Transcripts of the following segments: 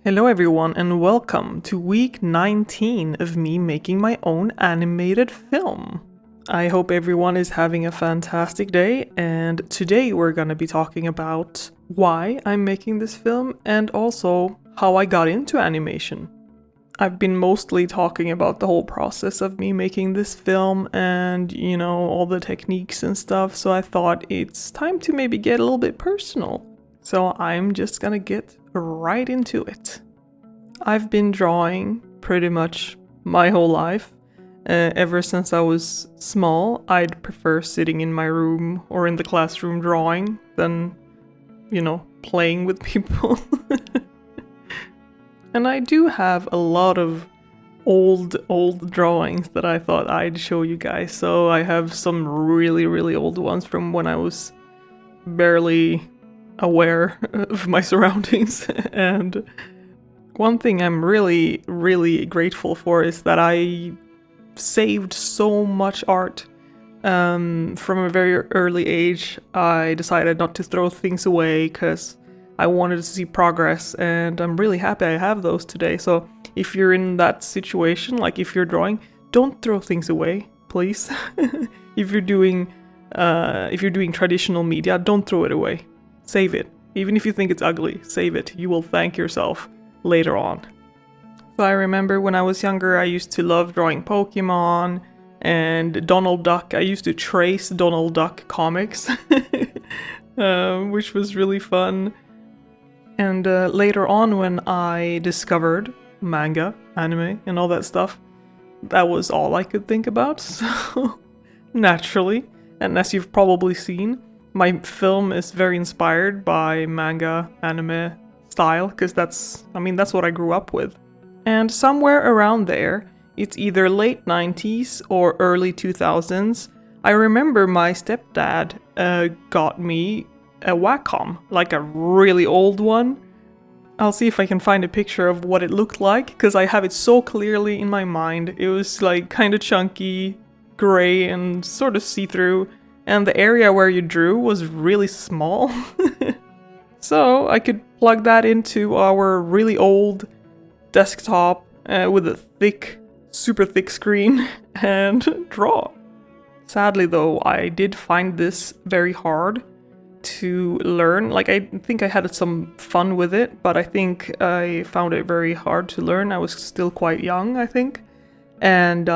Hello everyone and welcome to week 19 of me making my own animated film. I hope everyone is having a fantastic day, and today we're gonna be talking about why I'm making this film and also how I got into animation. I've been mostly talking about the whole process of me making this film and, all the techniques and stuff, so I thought it's time to maybe get a little bit personal. So I'm just gonna get right into it. I've been drawing pretty much my whole life. Ever since I was small, I'd prefer sitting in my room or in the classroom drawing than, playing with people. And I do have a lot of old drawings that I thought I'd show you guys. So I have some really old ones from when I was barely aware of my surroundings. And one thing I'm really grateful for is that I saved so much art. From a very early age, I decided not to throw things away because I wanted to see progress, and I'm really happy I have those today. So if you're in that situation, like if you're drawing, don't throw things away, please. If you're doing traditional media, don't throw it away. Save it. Even if you think it's ugly, save it. You will thank yourself later on. So I remember when I was younger, I used to love drawing Pokemon and Donald Duck. I used to trace Donald Duck comics, which was really fun. And later on, when I discovered manga, anime, and all that stuff, that was all I could think about. So naturally, and as you've probably seen, my film is very inspired by manga, anime style, because that's what I grew up with. And somewhere around there, it's either late 90s or early 2000s, I remember my stepdad got me a Wacom, like a really old one. I'll see if I can find a picture of what it looked like, because I have it so clearly in my mind. It was like kind of chunky, gray, and sort of see-through, and the area where you drew was really small. So I could plug that into our really old desktop with a super thick screen and draw. Sadly though, I did find this very hard to learn. Like, I think I had some fun with it, but I think I found it very hard to learn. I was still quite young, I think. And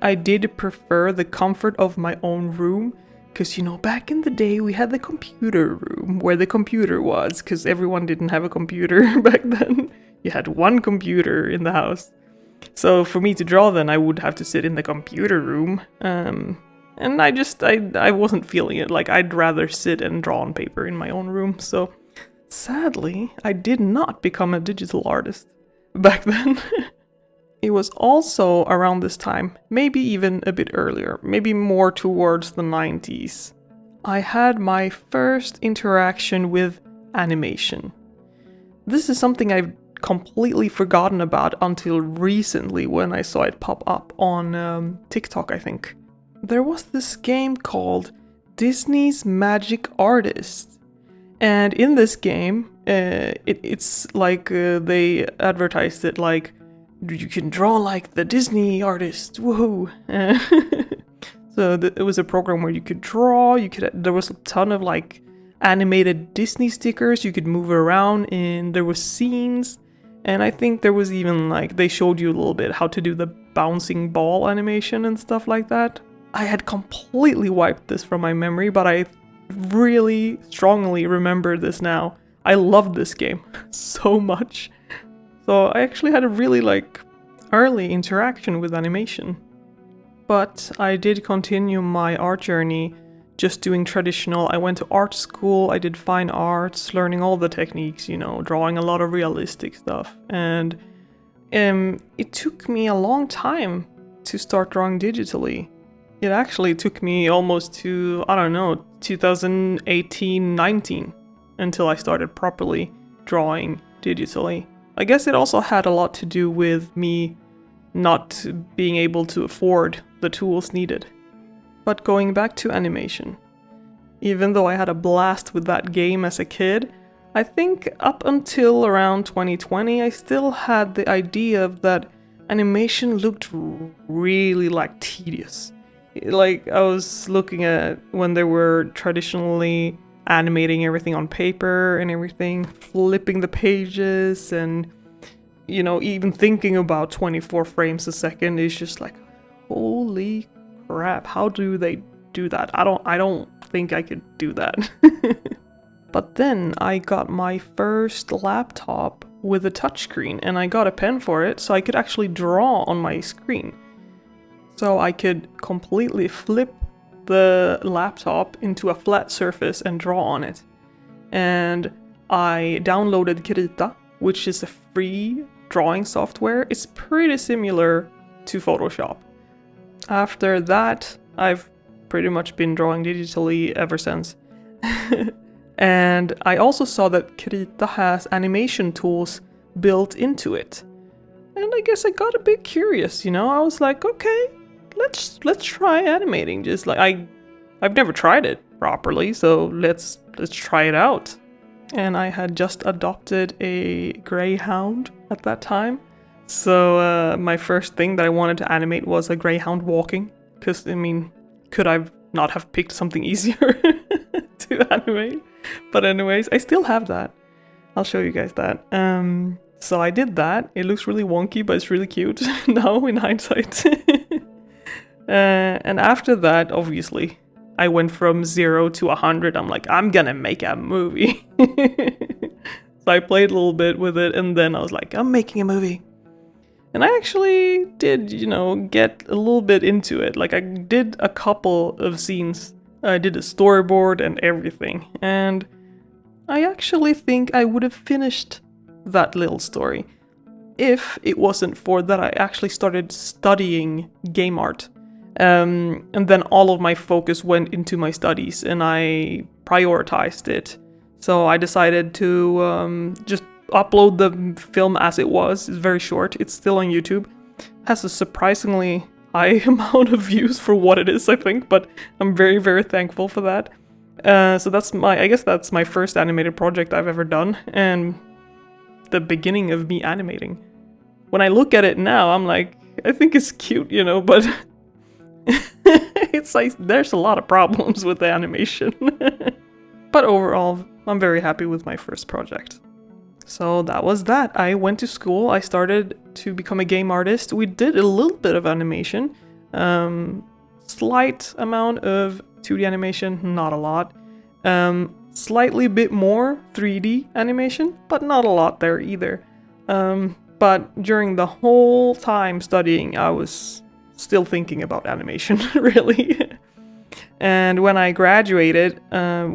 I did prefer the comfort of my own room, because, back in the day we had the computer room where the computer was, because everyone didn't have a computer back then. You had one computer in the house. So for me to draw then, I would have to sit in the computer room. And I wasn't feeling it. Like, I'd rather sit and draw on paper in my own room. So sadly, I did not become a digital artist back then. It was also around this time, maybe even a bit earlier, maybe more towards the 90s. I had my first interaction with animation. This is something I've completely forgotten about until recently when I saw it pop up on TikTok, I think. There was this game called Disney's Magic Artist. And in this game, it's like they advertised it like, you can draw like the Disney artist, woohoo! So it was a program where you could draw, there was a ton of like animated Disney stickers you could move around in, there was scenes, and I think there was even like, they showed you a little bit how to do the bouncing ball animation and stuff like that. I had completely wiped this from my memory, but I really strongly remember this now. I loved this game so much. So I actually had a really early interaction with animation. But I did continue my art journey just doing traditional. I went to art school, I did fine arts, learning all the techniques, drawing a lot of realistic stuff. And it took me a long time to start drawing digitally. It actually took me almost to, 2018-19 until I started properly drawing digitally. I guess it also had a lot to do with me not being able to afford the tools needed. But going back to animation. Even though I had a blast with that game as a kid, I think up until around 2020, I still had the idea of that animation looked really like tedious. Like I was looking at when they were traditionally animating everything on paper and everything, flipping the pages, and you know, even thinking about 24 frames a second is just like, holy crap, how do they do that? I don't think I could do that. But then I got my first laptop with a touchscreen, and I got a pen for it so I could actually draw on my screen. So I could completely flip the laptop into a flat surface and draw on it. And I downloaded Krita, which is a free drawing software. It's pretty similar to Photoshop. After that, I've pretty much been drawing digitally ever since. And I also saw that Krita has animation tools built into it. And I guess I got a bit curious, you know? I was like, okay, let's try animating. Just like I've never tried it properly, so let's try it out. And I had just adopted a greyhound at that time. So my first thing that I wanted to animate was a greyhound walking. Because, I mean, could I not have picked something easier to animate? But anyways, I still have that. I'll show you guys that. So I did that. It looks really wonky, but it's really cute now in hindsight. And after that, obviously, I went from 0 to 100. I'm like, I'm gonna make a movie. So I played a little bit with it, and then I was like, I'm making a movie. And I actually did, you know, get a little bit into it. Like, I did a couple of scenes. I did a storyboard and everything. And I actually think I would have finished that little story if it wasn't for that I actually started studying game art. And then all of my focus went into my studies, and I prioritized it. So I decided to just upload the film as it was. It's very short. It's still on YouTube. Has a surprisingly high amount of views for what it is, I think, but I'm very, very thankful for that. So I guess that's my first animated project I've ever done, and the beginning of me animating. When I look at it now, I'm like, I think it's cute, you know, but it's like there's a lot of problems with the animation. But overall, I'm very happy with my first project. So that was that. I went to school. I started to become a game artist. We did a little bit of animation. Slight amount of 2D animation, not a lot. Slightly bit more 3D animation, but not a lot there either. But during the whole time studying, I was still thinking about animation, really. And when I graduated,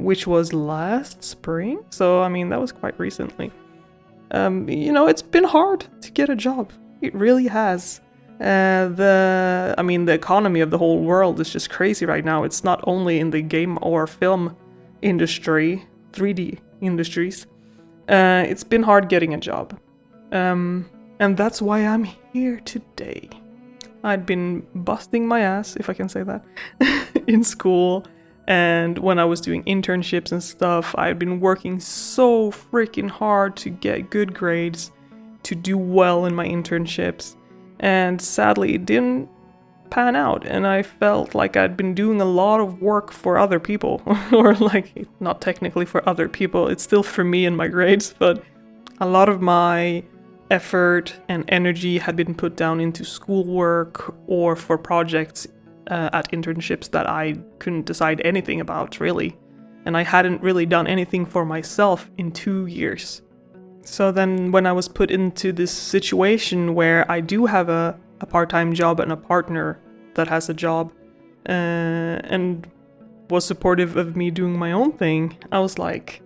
which was last spring, so I mean, that was quite recently. You know, it's been hard to get a job. It really has. The economy of the whole world is just crazy right now. It's not only in the game or film industry, 3D industries. It's been hard getting a job. And that's why I'm here today. I'd been busting my ass, if I can say that, in school. And when I was doing internships and stuff, I'd been working so freaking hard to get good grades, to do well in my internships. And sadly, it didn't pan out. And I felt like I'd been doing a lot of work for other people. Or like, not technically for other people, it's still for me and my grades, but a lot of my effort and energy had been put down into schoolwork or for projects at internships that I couldn't decide anything about, really. And I hadn't really done anything for myself in 2 years. So then when I was put into this situation where I do have a part-time job and a partner that has a job, and was supportive of me doing my own thing, I was like,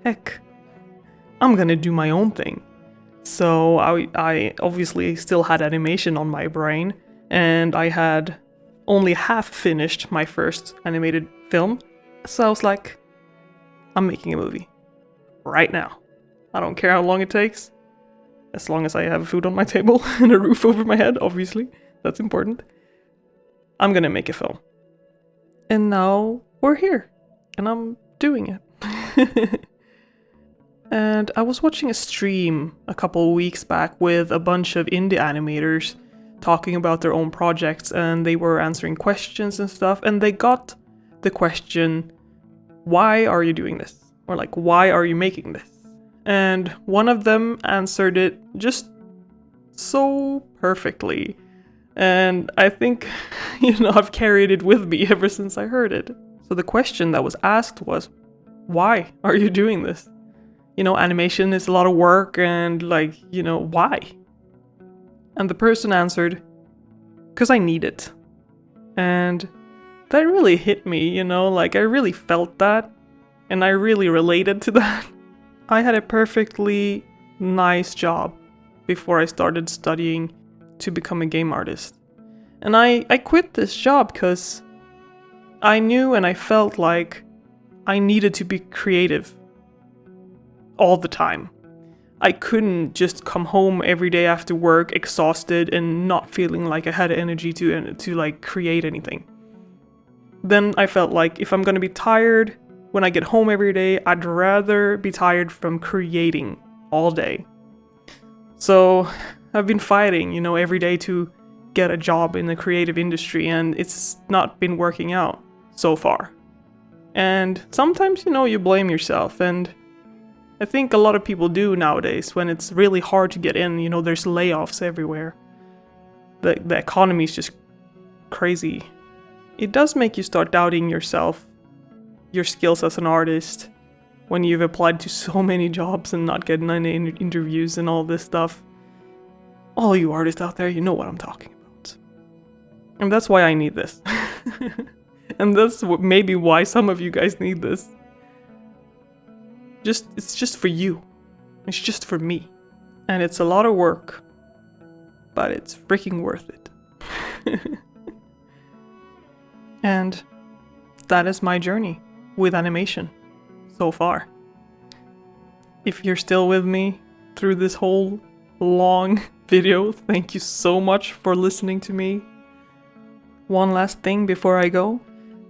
heck, I'm gonna do my own thing. So I obviously still had animation on my brain, and I had only half finished my first animated film. So I was like, I'm making a movie right now. I don't care how long it takes, as long as I have food on my table and a roof over my head, obviously. That's important. I'm gonna make a film. And now we're here, and I'm doing it. And I was watching a stream a couple weeks back with a bunch of indie animators talking about their own projects, and they were answering questions and stuff, and they got the question, why are you doing this? Or like, why are you making this? And one of them answered it just so perfectly. And I think, I've carried it with me ever since I heard it. So the question that was asked was, why are you doing this? Animation is a lot of work and why? And the person answered, because I need it. And that really hit me, I really felt that. And I really related to that. I had a perfectly nice job before I started studying to become a game artist. And I quit this job because I knew and I felt like I needed to be creative all the time. I couldn't just come home every day after work exhausted and not feeling like I had energy to create anything. Then I felt like if I'm gonna be tired when I get home every day, I'd rather be tired from creating all day. So I've been fighting, every day to get a job in the creative industry, and it's not been working out so far. And sometimes, you blame yourself, and I think a lot of people do nowadays when it's really hard to get in, there's layoffs everywhere. The economy is just crazy. It does make you start doubting yourself, your skills as an artist, when you've applied to so many jobs and not getting any interviews and all this stuff. All you artists out there, you know what I'm talking about. And that's why I need this. And that's maybe why some of you guys need this. It's just for you. It's just for me. And it's a lot of work, but it's freaking worth it. And that is my journey with animation so far. If you're still with me through this whole long video, thank you so much for listening to me. One last thing before I go.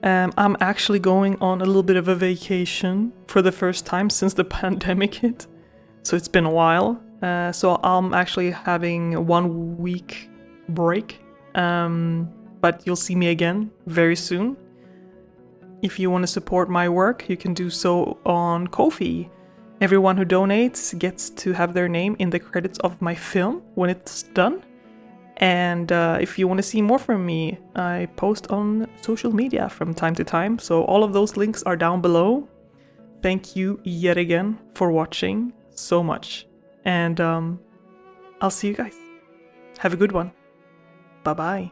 I'm actually going on a little bit of a vacation for the first time since the pandemic hit. So it's been a while. So I'm actually having a 1 week break. But you'll see me again very soon. If you want to support my work, you can do so on Ko-fi. Everyone who donates gets to have their name in the credits of my film when it's done. And if you want to see more from me, I post on social media from time to time. So all of those links are down below. Thank you yet again for watching so much. And I'll see you guys. Have a good one. Bye-bye.